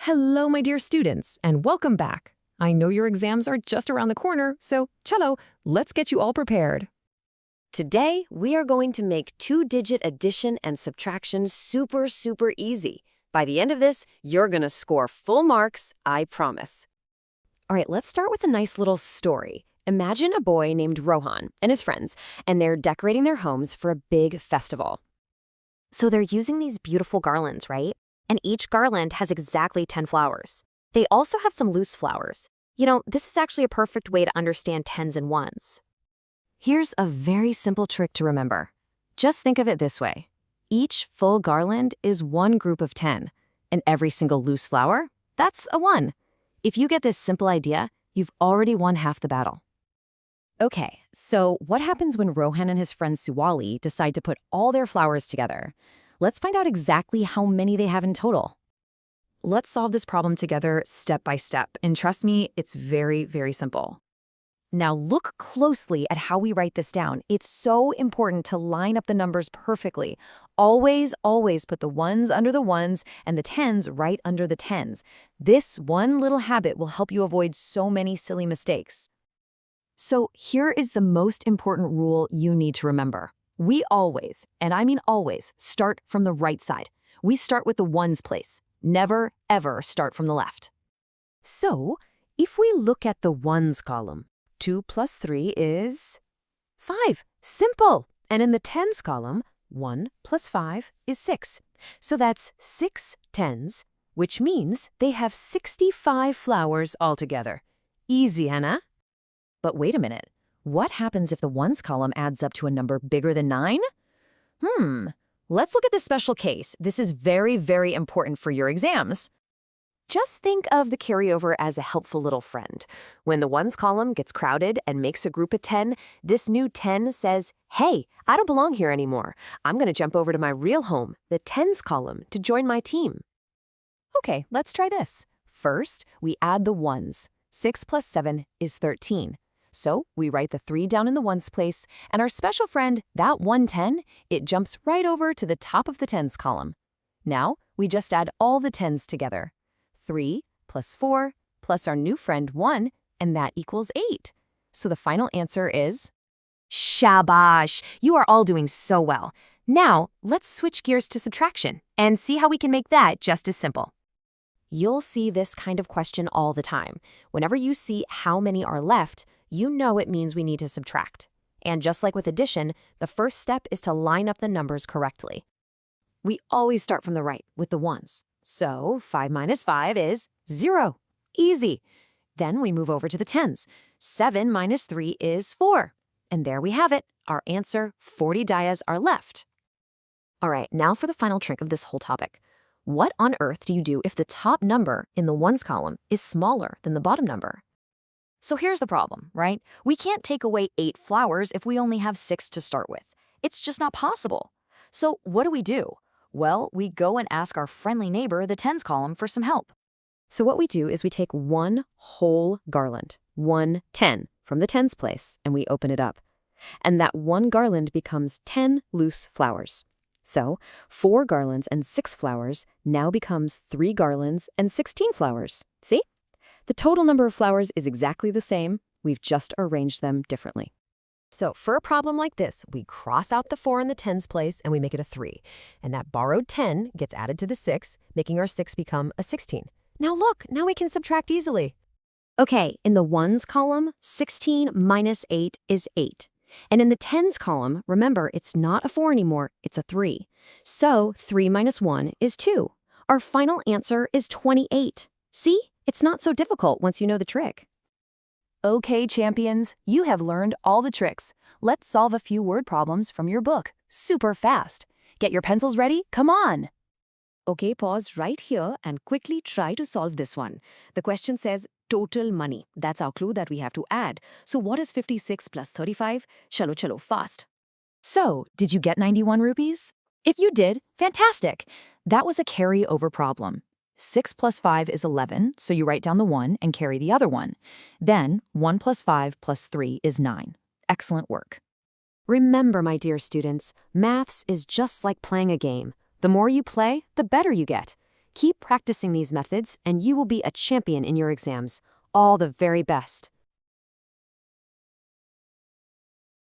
Hello, my dear students, and welcome back. I know your exams are just around the corner, so cello, let's get you all prepared. Today, we are going to make two-digit addition and subtraction super easy. By the end of this, you're gonna score full marks, I promise. All right, let's start with a nice little story. Imagine a boy named Rohan and his friends, and they're decorating their homes for a big festival. So they're using these beautiful garlands, right? And each garland has exactly 10 flowers. They also have some loose flowers. You know, this is actually a perfect way to understand tens and ones. Here's a very simple trick to remember. Just think of it this way. Each full garland is one group of 10, and every single loose flower, that's a 1. If you get this simple idea, you've already won half the battle. Okay, so what happens when Rohan and his friend Suwali decide to put all their flowers together? Let's find out exactly how many they have in total. Let's solve this problem together step by step, and trust me, it's very simple. Now look closely at how we write this down. It's so important to line up the numbers perfectly. Always put the ones under the ones and the tens right under the tens. This one little habit will help you avoid so many silly mistakes. So here is the most important rule you need to remember. We always, and I mean always, start from the right side. We start with the ones place. Never, ever start from the left. So, if we look at the ones column, 2 plus 3 is 5. Simple! And in the tens column, 1 plus 5 is 6. So that's 6 tens, which means they have 65 flowers altogether. Easy, Hannah? But wait a minute. What happens if the ones column adds up to a number bigger than 9? Let's look at this special case. This is very important for your exams. Just think of the carryover as a helpful little friend. When the ones column gets crowded and makes a group of 10, this new 10 says, hey, I don't belong here anymore. I'm going to jump over to my real home, the tens column, to join my team. Okay, let's try this. First, we add the ones. 6 plus 7 is 13. So we write the 3 down in the ones place, and our special friend, that 110, it jumps right over to the top of the tens column. Now, we just add all the tens together. 3 plus 4 plus our new friend 1, and that equals 8. So the final answer is Shabash! You are all doing so well. Now, let's switch gears to subtraction and see how we can make that just as simple. You'll see this kind of question all the time. Whenever you see how many are left, you know it means we need to subtract. And just like with addition, the first step is to line up the numbers correctly. We always start from the right with the ones. So 5 minus 5 is 0. Easy. Then we move over to the tens. 7 minus 3 is 4. And there we have it. Our answer, 40 dayas are left. All right, now for the final trick of this whole topic. What on earth do you do if the top number in the ones column is smaller than the bottom number? So here's the problem, right? We can't take away 8 flowers if we only have 6 to start with. It's just not possible. So what do? Well, we go and ask our friendly neighbor, the tens column, for some help. So what we do is we take one whole garland, 1 10, from the tens place, and we open it up. And that one garland becomes 10 loose flowers. So 4 garlands and 6 flowers now becomes 3 garlands and 16 flowers. See? The total number of flowers is exactly the same. We've just arranged them differently. So for a problem like this, we cross out the 4 in the tens place and we make it a 3. And that borrowed 10 gets added to the 6, making our 6 become a 16. Now look, now we can subtract easily. Okay, in the ones column, 16 minus 8 is 8. And in the tens column, remember, it's not a 4 anymore, it's a 3. So 3 minus 1 is 2. Our final answer is 28. See? It's not so difficult once you know the trick. Okay, champions, you have learned all the tricks. Let's solve a few word problems from your book, super fast. Get your pencils ready, come on! Okay, pause right here and quickly try to solve this one. The question says total money. That's our clue that we have to add. So what is 56 plus 35? Chalo, fast. So, did you get 91 rupees? If you did, fantastic. That was a carryover problem. 6 plus 5 is 11, so you write down the 1 and carry the other one. Then, 1 plus 5 plus 3 is 9. Excellent work. Remember, my dear students, maths is just like playing a game. The more you play, the better you get. Keep practicing these methods, and you will be a champion in your exams. All the very best.